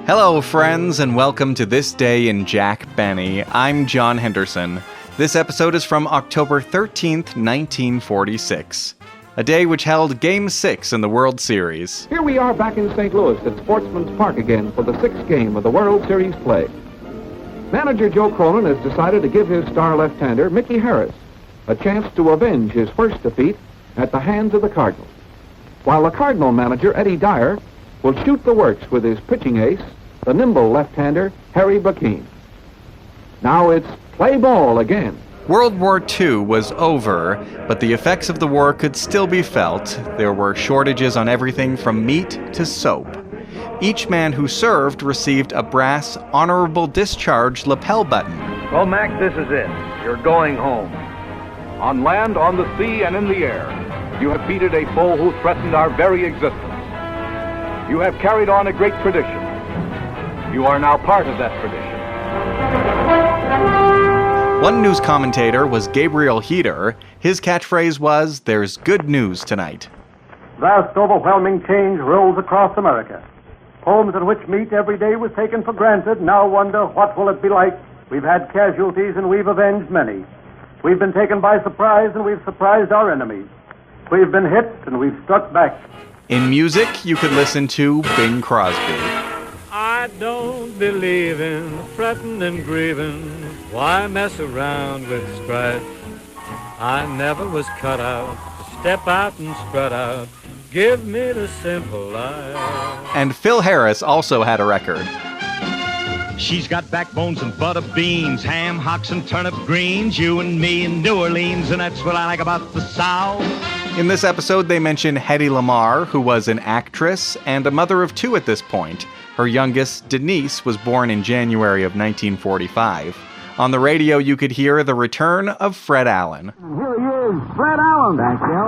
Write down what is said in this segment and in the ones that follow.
Hello, friends, and welcome to This Day in Jack Benny. I'm John Henderson. This episode is from October 13th, 1946, a day which held Game 6 in the World Series. Here we are back in St. Louis at Sportsman's Park again for the sixth game of the World Series play. Manager Joe Cronin has decided to give his star left-hander, Mickey Harris, a chance to avenge his first defeat at the hands of the Cardinals, while the Cardinal manager, Eddie Dyer, will shoot the works with his pitching ace, the nimble left-hander, Harry Bergan. Now it's play ball again. World War II was over, but the effects of the war could still be felt. There were shortages on everything from meat to soap. Each man who served received a brass honorable discharge lapel button. Well, Mac, this is it. You're going home. On land, on the sea, and in the air, you have defeated a foe who threatened our very existence. You have carried on a great tradition. You are now part of that tradition. One news commentator was Gabriel Heatter. His catchphrase was, "There's good news tonight." Vast, overwhelming change rolls across America. Homes in which meat every day was taken for granted now wonder what will it be like. We've had casualties and we've avenged many. We've been taken by surprise and we've surprised our enemies. We've been hit and we've struck back. In music, you could listen to Bing Crosby. I don't believe in fretting and grieving. Why mess around with strife? I never was cut out to step out and strut out. Give me the simple life. And Phil Harris also had a record. She's got backbones and butter beans, ham hocks and turnip greens, you and me in New Orleans, and that's what I like about the South. In this episode, they mention Hedy Lamar, who was an actress and a mother of two at this point. Her youngest, Denise, was born in January of 1945. On the radio, you could hear the return of Fred Allen. Here he is, Fred Allen. Thank you.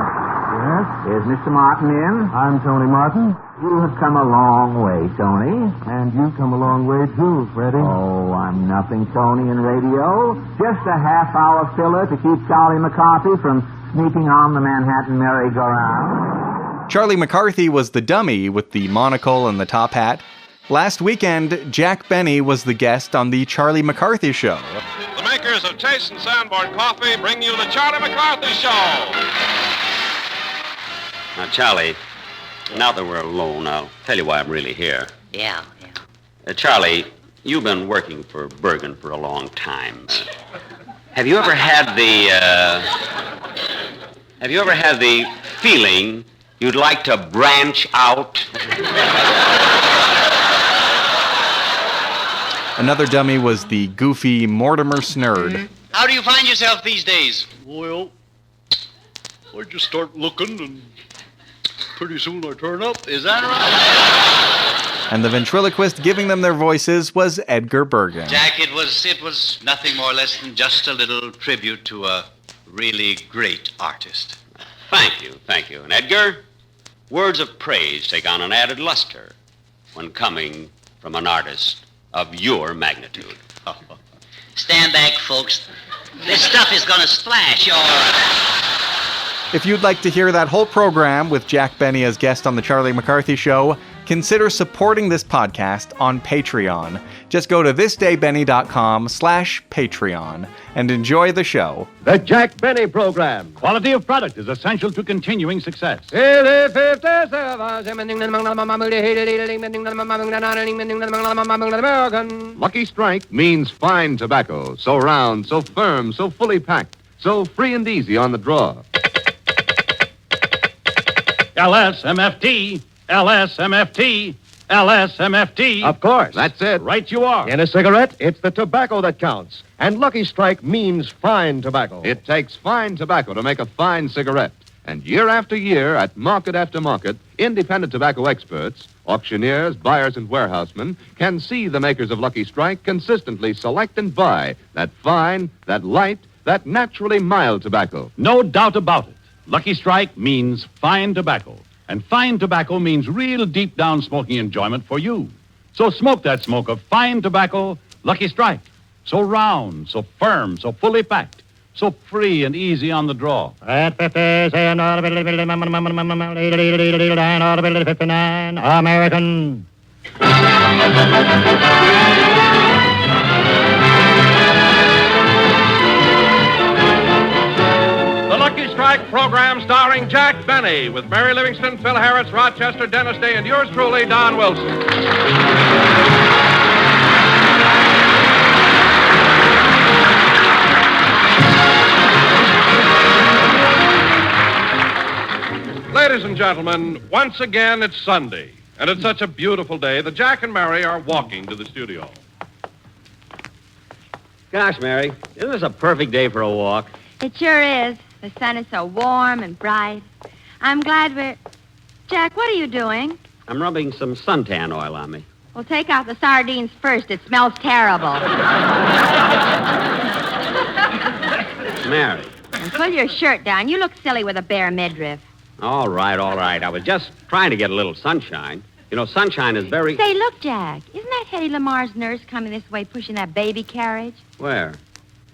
Yes, is Mr. Martin in? I'm Tony Martin. You have come a long way, Tony. And you've come a long way, too, Freddie. Oh, I'm nothing, Tony, in radio. Just a half-hour filler to keep Charlie McCarthy from sneaking on the Manhattan merry-go-round. Charlie McCarthy was the dummy with the monocle and the top hat. Last weekend, Jack Benny was the guest on the Charlie McCarthy Show. The makers of Taste and Sanborn Coffee bring you the Charlie McCarthy Show. Now, Charlie, now that we're alone, I'll tell you why I'm really here. Yeah. Charlie, you've been working for Bergan for a long time. Have you ever had the feeling you'd like to branch out? Another dummy was the goofy Mortimer Snurd. How do you find yourself these days? Well, I just start looking and pretty soon I turn up. Is that right? And the ventriloquist giving them their voices was Edgar Bergan. Jack, it was nothing more or less than just a little tribute to a really great artist. Thank you. And Edgar, words of praise take on an added luster when coming from an artist of your magnitude. Stand back, folks. This stuff is gonna splash your... If you'd like to hear that whole program with Jack Benny as guest on the Charlie McCarthy Show, consider supporting this podcast on Patreon. Just go to thisdaybenny.com/Patreon and enjoy the show. The Jack Benny Program. Quality of product is essential to continuing success. Lucky Strike means fine tobacco, so round, so firm, so fully packed, so free and easy on the draw. LSMFT, LSMFT, LSMFT. Of course. That's it. Right you are. In a cigarette, it's the tobacco that counts. And Lucky Strike means fine tobacco. It takes fine tobacco to make a fine cigarette. And year after year, at market after market, independent tobacco experts, auctioneers, buyers, and warehousemen can see the makers of Lucky Strike consistently select and buy that fine, that light, that naturally mild tobacco. No doubt about it. Lucky Strike means fine tobacco. And fine tobacco means real deep down smoking enjoyment for you. So smoke that smoke of fine tobacco, Lucky Strike. So round, so firm, so fully packed, so free and easy on the draw. American. The Lucky Strike program starring Jack Benny with Mary Livingstone, Phil Harris, Rochester, Dennis Day, and yours truly, Don Wilson. Ladies and gentlemen, once again it's Sunday, and it's such a beautiful day that Jack and Mary are walking to the studio. Gosh, Mary, isn't this a perfect day for a walk? It sure is. The sun is so warm and bright. I'm glad we're... Jack, what are you doing? I'm rubbing some suntan oil on me. Well, take out the sardines first. It smells terrible. Mary. And pull your shirt down. You look silly with a bare midriff. All right. I was just trying to get a little sunshine. You know, sunshine is very... Say, look, Jack. Isn't that Hedy Lamar's nurse coming this way pushing that baby carriage? Where?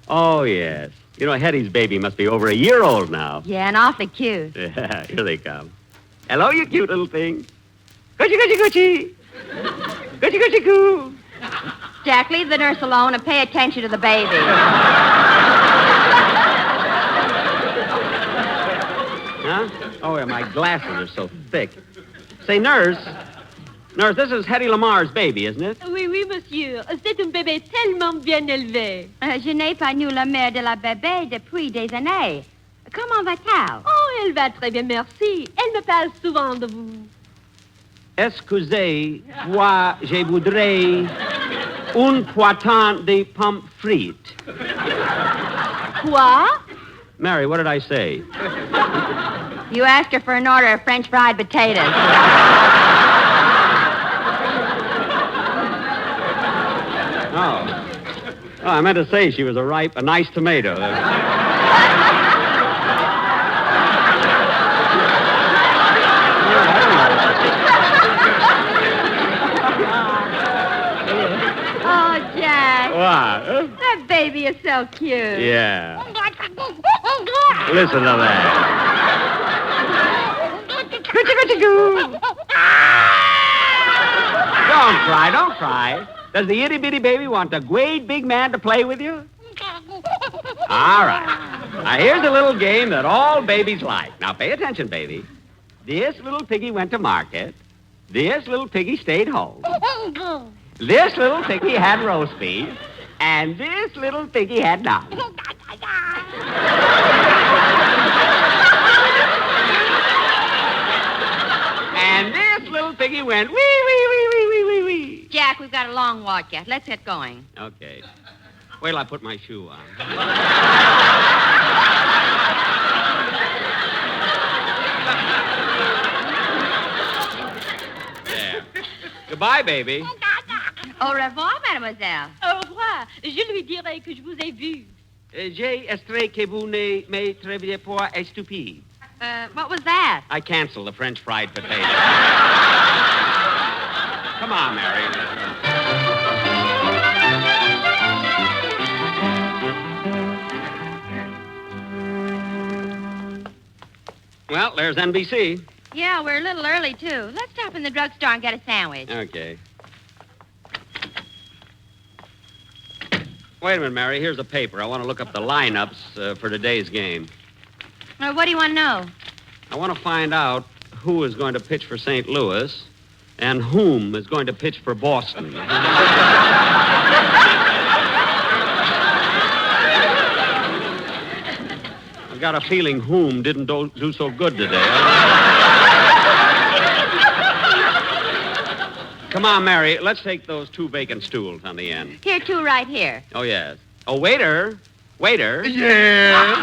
Oh, yes. You know, Hedy's baby must be over a year old now. Yeah, and awfully cute. Yeah, here they come. Hello, you cute little thing. Goochie, goochie, goochie. Goochie, goochie, goo. Jack, leave the nurse alone and pay attention to the baby. Huh? Oh, yeah, my glasses are so thick. Say, nurse, this is Hedy Lamar's baby, isn't it? Oui, monsieur. C'est un bébé tellement bien élevé. Je n'ai pas eu la mère de la bébé depuis des années. Comment va-t-elle? Oh, elle va très bien, merci. Elle me parle souvent de vous. Excusez, moi, je voudrais un poitin de pommes frites. Quoi? Mary, what did I say? You asked her for an order of French fried potatoes. Oh, I meant to say she was a nice tomato. Oh, Jack. What? That baby is so cute. Yeah. Listen to that. Don't cry. Does the itty-bitty baby want a great big man to play with you? All right. Now, here's a little game that all babies like. Now, pay attention, baby. This little piggy went to market. This little piggy stayed home. This little piggy had roast beef. And this little piggy had none. And this little piggy went wee, wee, wee, wee, wee, wee, wee. Jack, we've got a long walk yet. Let's get going. Okay. Wait till I put my shoe on. There. Goodbye, baby. Au revoir, mademoiselle. Au revoir. Je lui dirai que je vous ai vu. J'ai estré que vous ne me trouviez pas stupide. What was that? I canceled the French fried potato. Come on, Mary. Well, there's NBC. Yeah, we're a little early, too. Let's stop in the drugstore and get a sandwich. Okay. Wait a minute, Mary. Here's a paper. I want to look up the lineups for today's game. What do you want to know? I want to find out who is going to pitch for St. Louis and whom is going to pitch for Boston. I've got a feeling whom didn't do so good today. Come on, Mary. Let's take those 2 vacant stools on the end. Here, 2 right here. Oh, yes. Oh, waiter. Waiter. Yeah.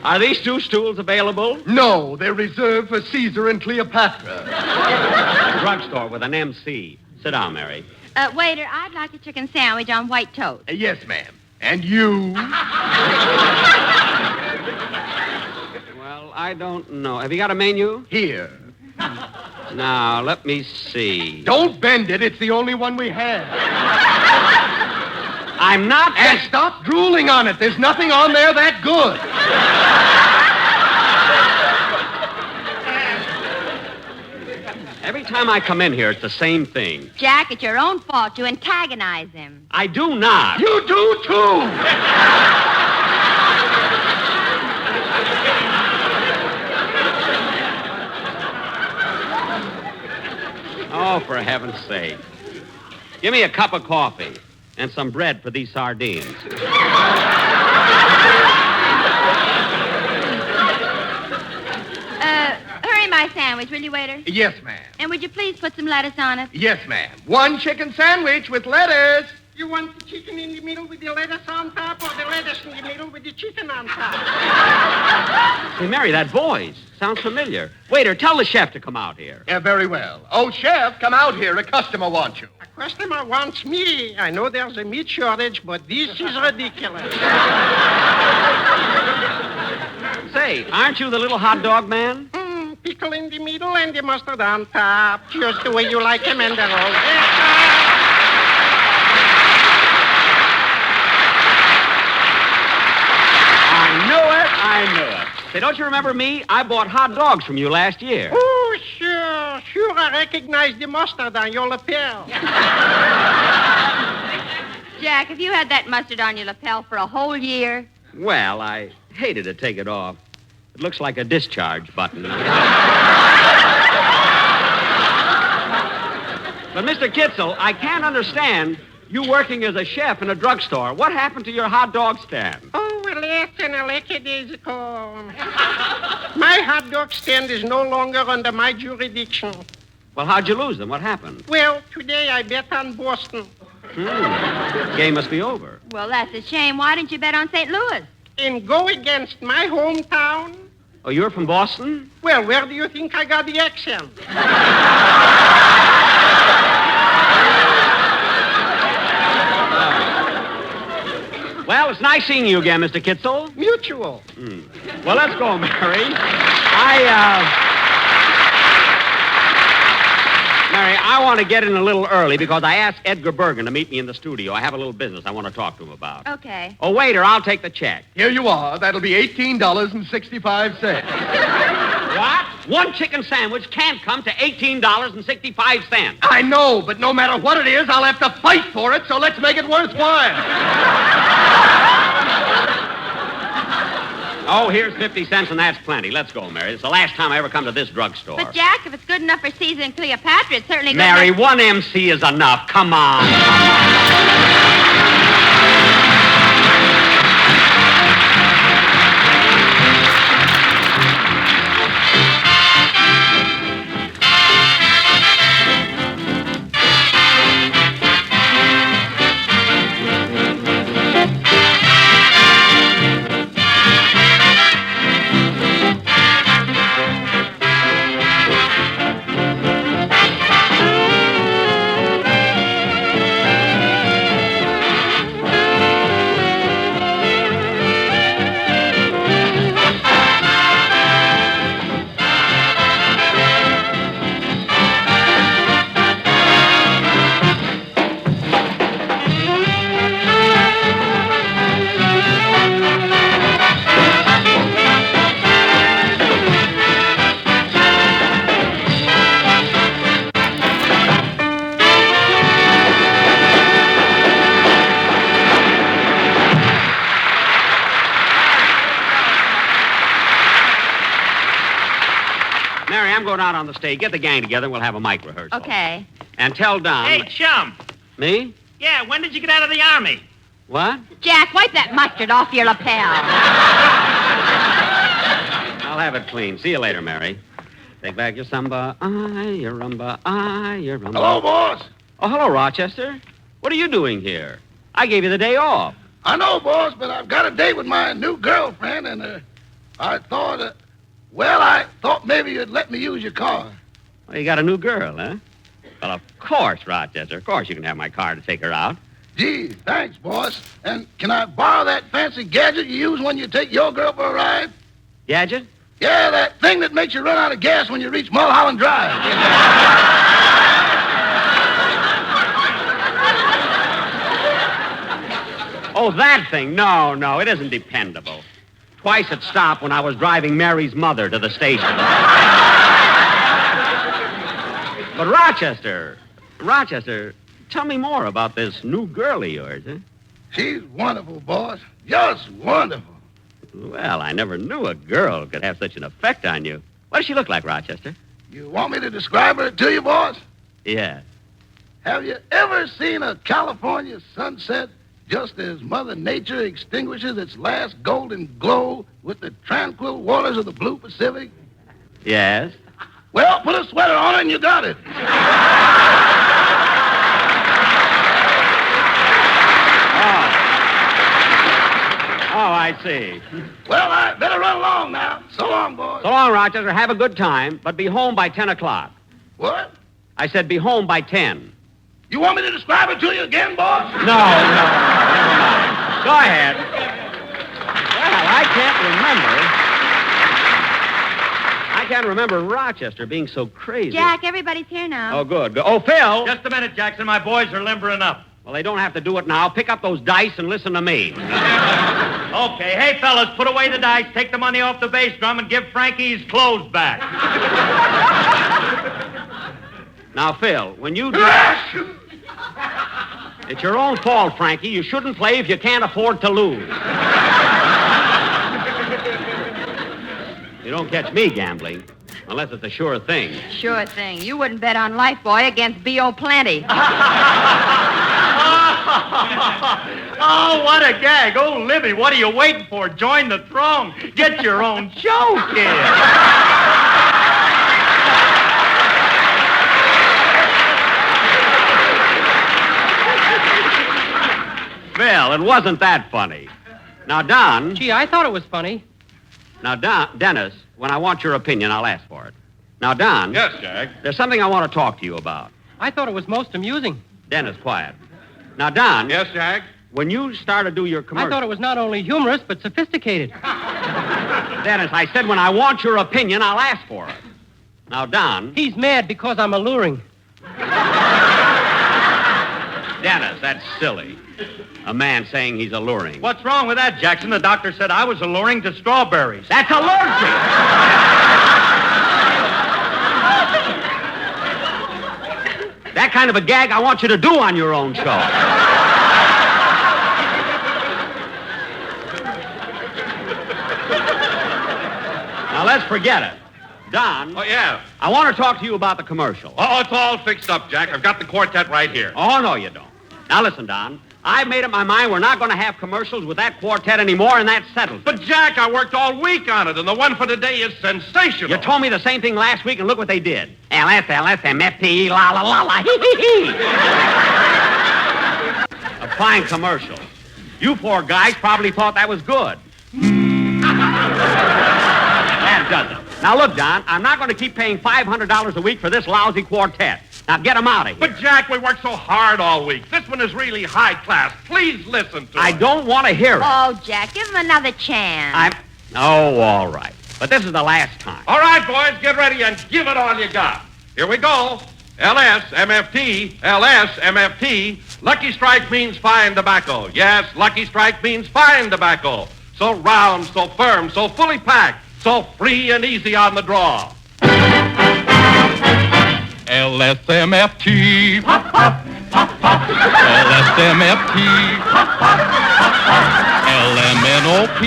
Are these 2 stools available? No, they're reserved for Caesar and Cleopatra. A drugstore with an MC. Sit down, Mary. Waiter, I'd like a chicken sandwich on white toast. Yes, ma'am. And you? Well, I don't know. Have you got a menu? Here. Now, let me see. Don't bend it. It's the only one we have. I'm not... And stop drooling on it. There's nothing on there that good. Every time I come in here, it's the same thing. Jack, it's your own fault. You antagonize him. I do not. You do, too. Oh, for heaven's sake. Give me a cup of coffee and some bread for these sardines. Hurry my sandwich, will you, waiter? Yes, ma'am. And would you please put some lettuce on it? Yes, ma'am. One chicken sandwich with lettuce. You want the chicken in the middle with the lettuce on top, or the lettuce in the middle with the chicken on top? Hey, Mary, that voice sounds familiar. Waiter, tell the chef to come out here. Yeah, very well. Oh, chef, come out here. A customer wants you. A customer wants me. I know there's a meat shortage, but this is ridiculous. Say, aren't you the little hot dog man? Pickle in the middle and the mustard on top, just the way you like them, and they're all there. I knew it. Say, don't you remember me? I bought hot dogs from you last year. Oh, sure. Sure, I recognize the mustard on your lapel. Jack, have you had that mustard on your lapel for a whole year? Well, I hated to take it off. It looks like a discharge button. But, Mr. Kitzel, I can't understand you working as a chef in a drugstore. What happened to your hot dog stand? Oh, well, that's an days-ago. My hot dog stand is no longer under my jurisdiction. Well, how'd you lose them? What happened? Well, today I bet on Boston. Game must be over. Well, that's a shame. Why didn't you bet on St. Louis? And go against my hometown? Oh, you're from Boston? Well, where do you think I got the accent? Well, it's nice seeing you again, Mr. Kitzel. Mutual. Well, let's go, Mary. Mary, I want to get in a little early because I asked Edgar Bergan to meet me in the studio. I have a little business I want to talk to him about. Okay. Oh, waiter, I'll take the check. Here you are. That'll be $18.65. What? One chicken sandwich can't come to $18.65. I know, but no matter what it is, I'll have to fight for it, so let's make it worthwhile. Oh, here's 50 cents, and that's plenty. Let's go, Mary. It's the last time I ever come to this drugstore. But, Jack, if it's good enough for Caesar and Cleopatra, it's certainly good Mary, enough... one MC is enough. Come on. Go down on the stage, get the gang together, and we'll have a mic rehearsal. Okay. And tell Don... Hey, chum. Me? Yeah, when did you get out of the Army? What? Jack, wipe that mustard off your lapel. I'll have it clean. See you later, Mary. Take back your samba, your rumba, your rumba. Hello, boss. Oh, hello, Rochester. What are you doing here? I gave you the day off. I know, boss, but I've got a date with my new girlfriend, and I thought... I thought maybe you'd let me use your car. Well, you got a new girl, huh? Well, of course, Rochester. Of course you can have my car to take her out. Gee, thanks, boss. And can I borrow that fancy gadget you use when you take your girl for a ride? Gadget? Yeah, that thing that makes you run out of gas when you reach Mulholland Drive. Oh, that thing? No, it isn't dependable. Twice it stopped when I was driving Mary's mother to the station. But Rochester, tell me more about this new girl of yours, huh? She's wonderful, boss. Just wonderful. Well, I never knew a girl could have such an effect on you. What does she look like, Rochester? You want me to describe her to you, boss? Yeah. Have you ever seen a California sunset just as Mother Nature extinguishes its last golden glow with the tranquil waters of the blue Pacific? Yes. Well, put a sweater on it and you got it. Oh, I see. Well, I better run along now. So long, boys. So long, Rochester. Have a good time, but be home by 10 o'clock. What? I said be home by 10. You want me to describe it to you again, boss? No, never mind. Go ahead. Well, I can't remember Rochester being so crazy. Jack, everybody's here now. Oh, good. Oh, Phil. Just a minute, Jackson. My boys are limbering up. Well, they don't have to do it now. Pick up those dice and listen to me. Okay. Hey, fellas, put away the dice, take the money off the bass drum, and give Frankie his clothes back. Now, Phil, when you do... It's your own fault, Frankie. You shouldn't play if you can't afford to lose. You don't catch me gambling, unless it's a sure thing. Sure thing. You wouldn't bet on Life Boy against B.O. Plenty. Oh, what a gag. Oh, Libby, what are you waiting for? Join the throng. Get your own show, kid. Phil, it wasn't that funny. Now, Don... Gee, I thought it was funny. Now, Dennis, when I want your opinion, I'll ask for it. Now, Don... Yes, Jack? There's something I want to talk to you about. I thought it was most amusing. Dennis, quiet. Now, Don... Yes, Jack? When you start to do your commercial... I thought it was not only humorous, but sophisticated. Dennis, I said when I want your opinion, I'll ask for it. Now, Don... He's mad because I'm alluring. Dennis, that's silly. A man saying he's alluring. What's wrong with that, Jackson? The doctor said I was alluring to strawberries. That's allergic! That kind of a gag I want you to do on your own show. Now, let's forget it. Don. Oh, yeah. I want to talk to you about the commercial. Oh, it's all fixed up, Jack. I've got the quartet right here. Oh, no, you don't. Now, listen, Don. I've made up my mind we're not going to have commercials with that quartet anymore, and that's settled. But, Jack, I worked all week on it, and the one for today is sensational. You told me the same thing last week, and look what they did. LSLSMFT, la la la la, hee hee hee. A fine commercial. You poor guys probably thought that was good. That doesn't. Now, look, Don, I'm not going to keep paying $500 a week for this lousy quartet. Now, get them out of here. But, Jack, we worked so hard all week. This one is really high class. Please listen to it. I don't want to hear it. Oh, Jack, give him another chance. Oh, all right. But this is the last time. All right, boys, get ready and give it all you got. Here we go. LSMFT, LSMFT. Lucky Strike means fine tobacco. Yes, Lucky Strike means fine tobacco. So round, so firm, so fully packed, so free and easy on the draw. LSMFT. Pop, pop, pop, pop. LSMFT. Pop, pop, pop, pop. LMNOP.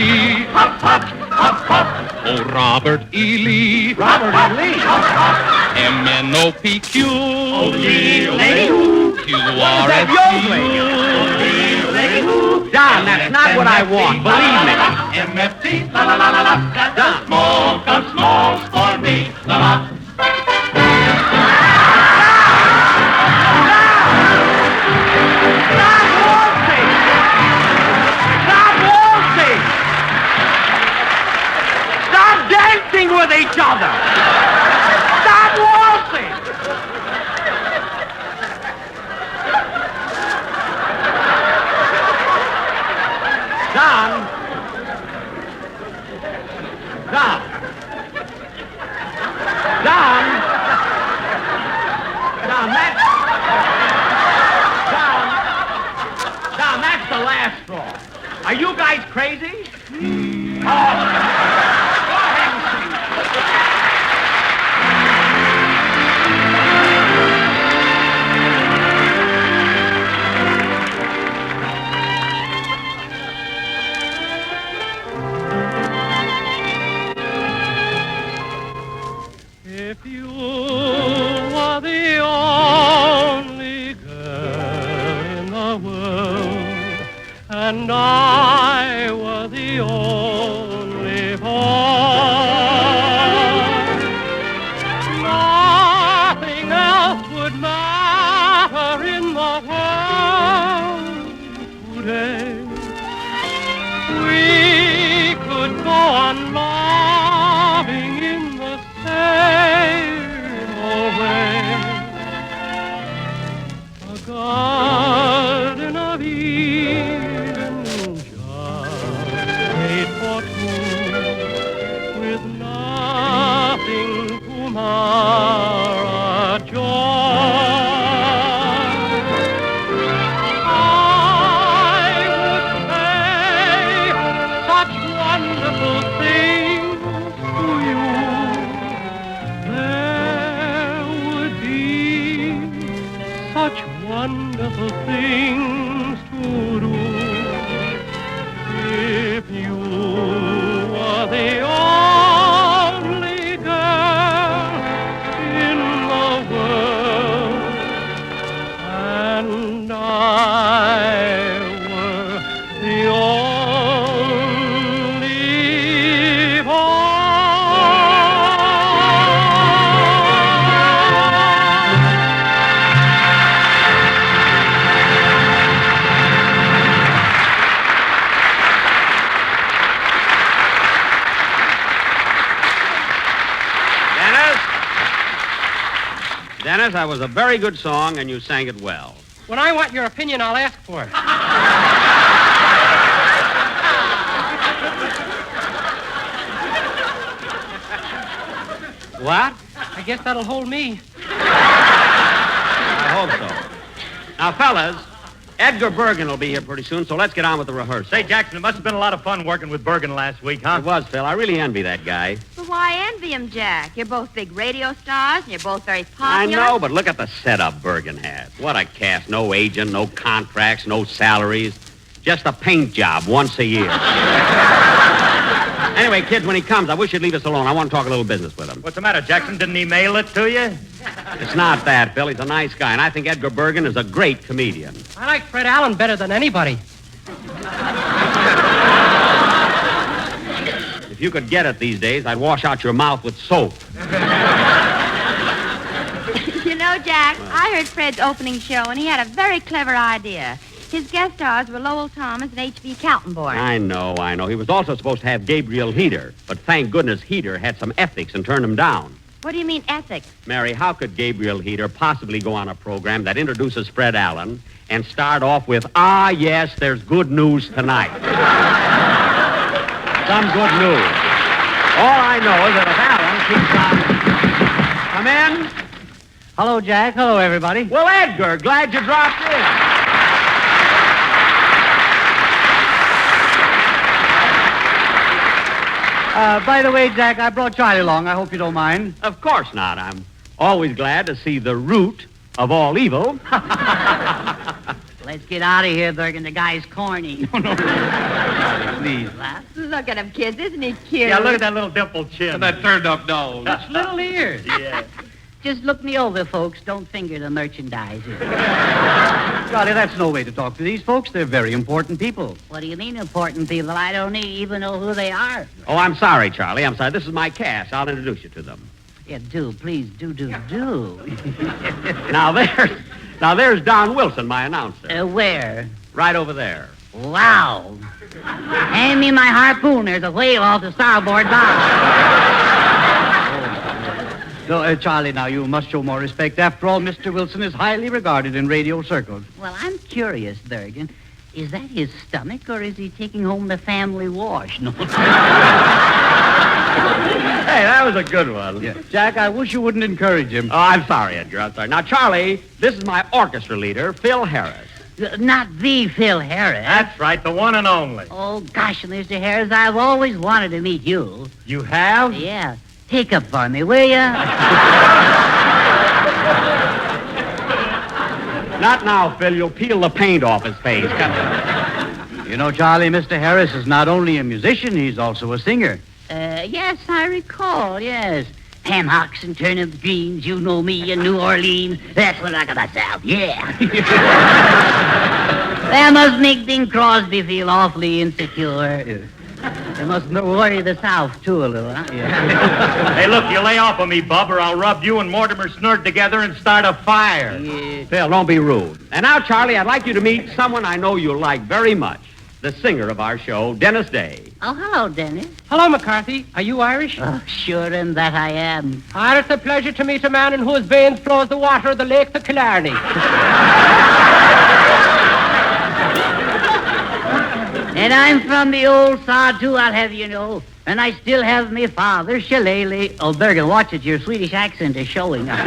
Pop, pop, pop, pop. Oh, Robert E. Lee. Robert E. Lee. Pop, pop. MNOPQ. Oh, Lee, lady who? QRST. Don, that's not what I want. Believe me. MFT. La la la la la. That's smoke of smokes for me. La la. With each other. Stop waltzing. Don. That's the last straw. Are you guys crazy? Go ahead and sing. and I were the only boy. Nothing else would matter in the world today. We could go on loving in the same old way. A garden of Eden just made for two, with nothing to mar our joy. I would say such wonderful things to you. There would be such wonderful things to do if you were the only girl in the world and I were the only boy. Dennis, that was a very good song, and you sang it well. When I want your opinion, I'll ask for it. What? I guess that'll hold me. I hope so. Now, fellas, Edgar Bergan will be here pretty soon, so let's get on with the rehearsal. Say, Jackson, it must have been a lot of fun working with Bergan last week, huh? It was, Phil. I really envy that guy. But why envy him, Jack? You're both big radio stars, and you're both very I popular. know, but look at the setup Bergan has. What a cast. No agent, no contracts, no salaries. Just a paint job once a year. Anyway, kids, when he comes, I wish you'd leave us alone. I want to talk a little business with him. What's the matter, Jackson? Didn't he mail it to you? It's not that, Phil. He's a nice guy, and I think Edgar Bergan is a great comedian. I like Fred Allen better than anybody. If you could get it these days, I'd wash out your mouth with soap. You know, Jack, I heard Fred's opening show, and he had a very clever idea. His guest stars were Lowell Thomas and H.B. Kaltenborn. I know. He was also supposed to have Gabriel Heatter, but thank goodness Heatter had some ethics and turned him down. What do you mean, ethics? Mary, how could Gabriel Heatter possibly go on a program that introduces Fred Allen and start off with, yes, there's good news tonight? Some good news. All I know is that if Allen keeps on... Come in. Hello, Jack. Hello, everybody. Well, Edgar, glad you dropped in. By the way, Jack, I brought Charlie along. I hope you don't mind. Of course not. I'm always glad to see the root of all evil. Let's get out of here, Bergan. The guy's corny. No. Please. Look at him, kids. Isn't he cute? Yeah, look at that little dimpled chin. And that turned-up nose. That's little ears. Yeah. Just look me over, folks. Don't finger the merchandise. Charlie, that's no way to talk to these folks. They're very important people. What do you mean, important people? I don't even know who they are. Oh, I'm sorry, Charlie. I'm sorry. This is my cast. I'll introduce you to them. Yeah, do. Please, do. Now, there's Don Wilson, my announcer. Where? Right over there. Wow. Hand me my harpoon. There's a whale off the starboard bow. No, Charlie, now, you must show more respect. After all, Mr. Wilson is highly regarded in radio circles. Well, I'm curious, Bergan. Is that his stomach, or is he taking home the family wash? No. Hey, that was a good one. Yeah. Jack, I wish you wouldn't encourage him. Oh, I'm sorry, Edgar. I'm sorry. Now, Charlie, this is my orchestra leader, Phil Harris. Not the Phil Harris. That's right, the one and only. Oh, gosh, Mr. Harris, I've always wanted to meet you. You have? Yeah. Take up for me, will ya? Not now, Phil. You'll peel the paint off his face. You know, Charlie, Mr. Harris is not only a musician, he's also a singer. Yes, I recall, yes. Ham hocks and turnip greens, you know me in New Orleans. That's what I got myself, yeah. That must make Bing Crosby feel awfully insecure. They must worry the South, too, a little, huh? Yeah. Hey, look, you lay off of me, bub, or I'll rub you and Mortimer Snurd together and start a fire. Yeah. Phil, don't be rude. And now, Charlie, I'd like you to meet someone I know you'll like very much. The singer of our show, Dennis Day. Oh, hello, Dennis. Hello, McCarthy. Are you Irish? Oh, sure, and that I am. Ah, it's a pleasure to meet a man in whose veins flows the water of the Lake of Killarney. And I'm from the old sod, too, I'll have you know. And I still have me father's shillelagh. Oh, Bergan, watch it. Your Swedish accent is showing up.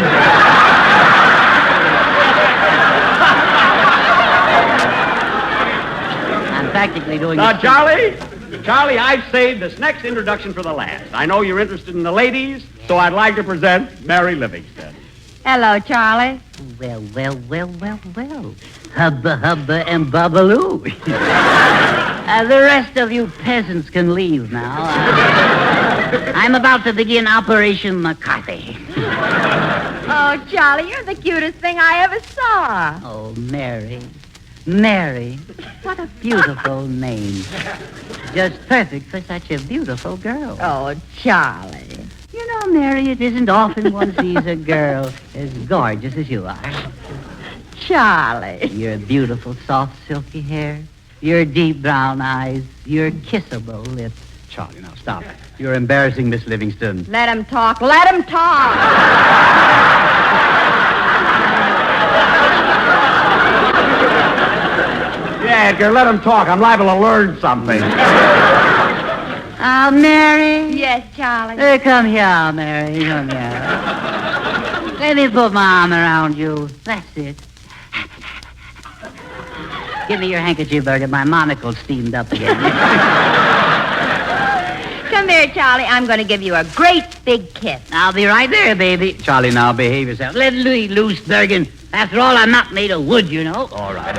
I'm practically doing Now, it. Charlie, I've saved this next introduction for the last. I know you're interested in the ladies, so I'd like to present Mary Livingstone. Hello, Charlie. Well. Hubba, hubba, and bubbaloo. The rest of you peasants can leave now. I'm about to begin Operation McCarthy. Oh, Charlie, you're the cutest thing I ever saw. Oh, Mary. Mary. What a beautiful name. Just perfect for such a beautiful girl. Oh, Charlie. You know, Mary, it isn't often one sees a girl as gorgeous as you are. Charlie. Your beautiful, soft, silky hair, your deep brown eyes, your kissable lips. Charlie, now stop. You're embarrassing Miss Livingstone. Let him talk. Let him talk. Yeah, Edgar, let him talk. I'm liable to learn something. Oh, Mary. Yes, Charlie. Come here, Mary. Come here. Let me put my arm around you. That's it. Give me your handkerchief, Bergan. My monocle's steamed up again. Come here, Charlie. I'm going to give you a great big kiss. I'll be right there, baby. Charlie, now behave yourself. Let me loose, Bergan. After all, I'm not made of wood, you know. All right.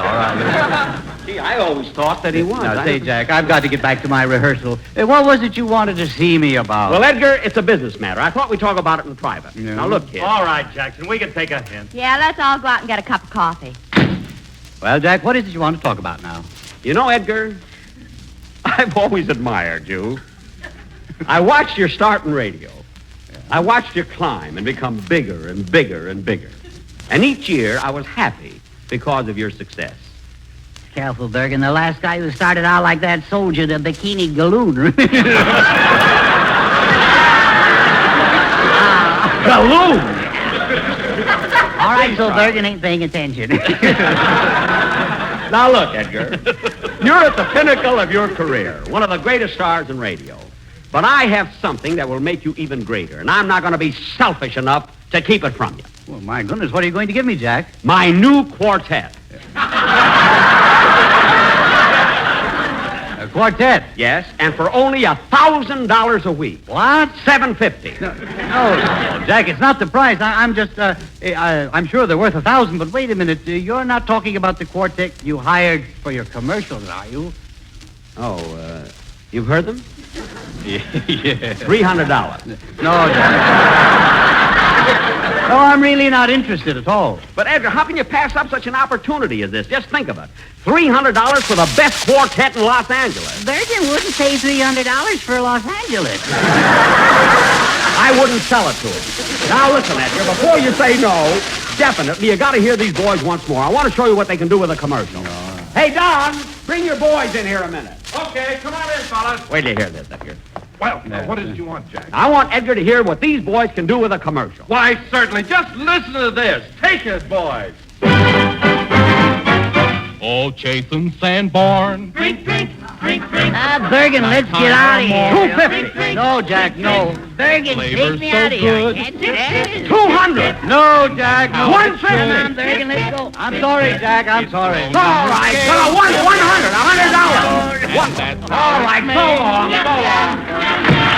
Gee, I always thought that he was. Now, say, Jack, I've got to get back to my rehearsal. What was it you wanted to see me about? Well, Edgar, it's a business matter. I thought we'd talk about it in private. Yeah. Now, look, kid. All right, Jackson, we can take a hint. Yeah, let's all go out and get a cup of coffee. Well, Jack, what is it you want to talk about now? You know, Edgar, I've always admired you. I watched your start in radio. I watched you climb and become bigger and bigger and bigger. And each year, I was happy because of your success. Careful, Bergan. The last guy who started out like that sold you the bikini galloon. Galloon! All right, so Bergan ain't paying attention. Now, look, Edgar. You're at the pinnacle of your career, one of the greatest stars in radio. But I have something that will make you even greater, and I'm not going to be selfish enough to keep it from you. Well, my goodness, what are you going to give me, Jack? My new quartet. A quartet? Yes, and for only $1,000 a week. What? $750. No, Jack, it's not the price. I'm sure they're worth $1,000, but wait a minute. You're not talking about the quartet you hired for your commercials, are you? Oh, you've heard them? Yeah. $300. No, Jack. No, I'm really not interested at all. But, Edgar, how can you pass up such an opportunity as this? Just think of it. $300 for the best quartet in Los Angeles. Bergan wouldn't pay $300 for Los Angeles. I wouldn't sell it to him. Now, listen, Edgar, before you say no, definitely, you got to hear these boys once more. I want to show you what they can do with a commercial. Hey, Don, bring your boys in here a minute. Okay, come on in, fellas. Wait till you hear this, Edgar. Well, what is it you want, Jack? I want Edgar to hear what these boys can do with a commercial. Why, certainly. Just listen to this. Take it, boys. Oh, Chatham Sanborn. Drink, drink, drink, drink. Bergan, let's get out of here. $250. No, Jack, no. Bergan, take me out of here. $200. No, Jack, no. $150. Come on, Bergan, let's go. I'm sorry, Jack, I'm sorry. All right, $100. $100. All right, so long, so long.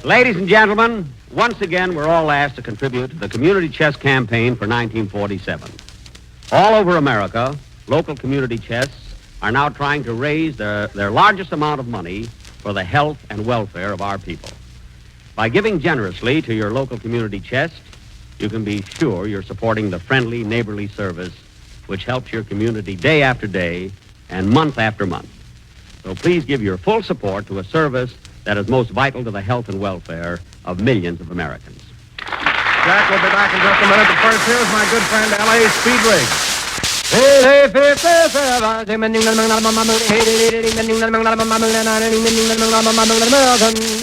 Ladies and gentlemen, once again, we're all asked to contribute to the community chest campaign for 1947. All over America, local community chests are now trying to raise their largest amount of money for the health and welfare of our people. By giving generously to your local community chest, you can be sure you're supporting the friendly, neighborly service which helps your community day after day and month after month. So please give your full support to a service that is most vital to the health and welfare of millions of Americans. Jack will be back in just a minute, but first here's my good friend L.A. Speedrig.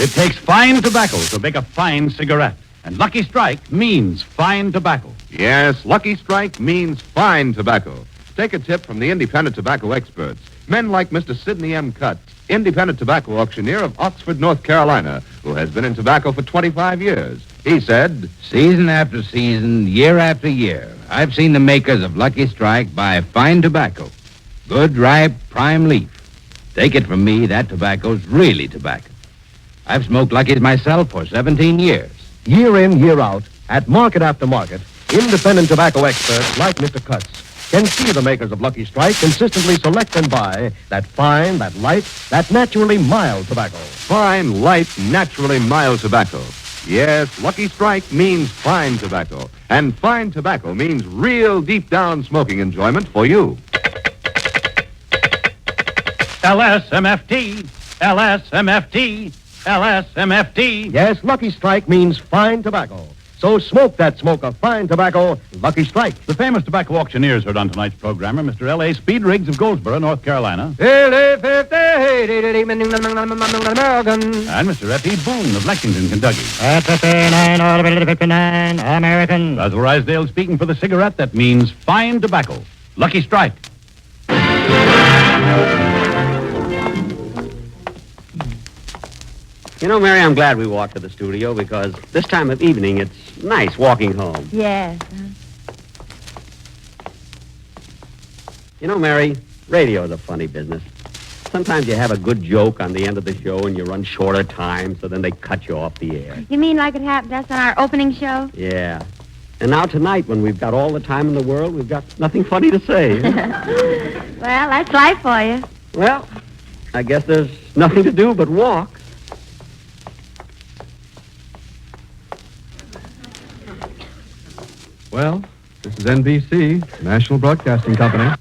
It takes fine tobacco to make a fine cigarette. And Lucky Strike means fine tobacco. Yes, Lucky Strike means fine tobacco. Take a tip from the independent tobacco experts. Men like Mr. Sidney M. Cutts, independent tobacco auctioneer of Oxford, North Carolina, who has been in tobacco for 25 years. He said, season after season, year after year, I've seen the makers of Lucky Strike buy fine tobacco. Good, ripe, prime leaf. Take it from me, that tobacco's really tobacco. I've smoked Lucky's myself for 17 years. Year in, year out, at market after market, independent tobacco experts like Mr. Cutts can see the makers of Lucky Strike consistently select and buy that fine, that light, that naturally mild tobacco. fine, light, naturally mild tobacco. Yes, Lucky Strike means fine tobacco. And fine tobacco means real deep down smoking enjoyment for you. LSMFT, LSMFT, LSMFT. Yes, Lucky Strike means fine tobacco. So smoke that smoke of fine tobacco, Lucky Strike. The famous tobacco auctioneers heard on tonight's program are Mr. L.A. Speed Riggs of Goldsboro, North Carolina. And Mr. F.E. Boone of Lexington, Kentucky. At 59, American. Basil Rysdale speaking for the cigarette that means fine tobacco. Lucky Strike. You know, Mary, I'm glad we walked to the studio because this time of evening it's nice walking home. Yes. You know, Mary, radio's a funny business. Sometimes you have a good joke on the end of the show and you run short of time, so then they cut you off the air. You mean like it happened to us on our opening show? Yeah. And now tonight, when we've got all the time in the world, we've got nothing funny to say. Well, that's life for you. Well, I guess there's nothing to do but walk. Well, this is NBC, National Broadcasting Company.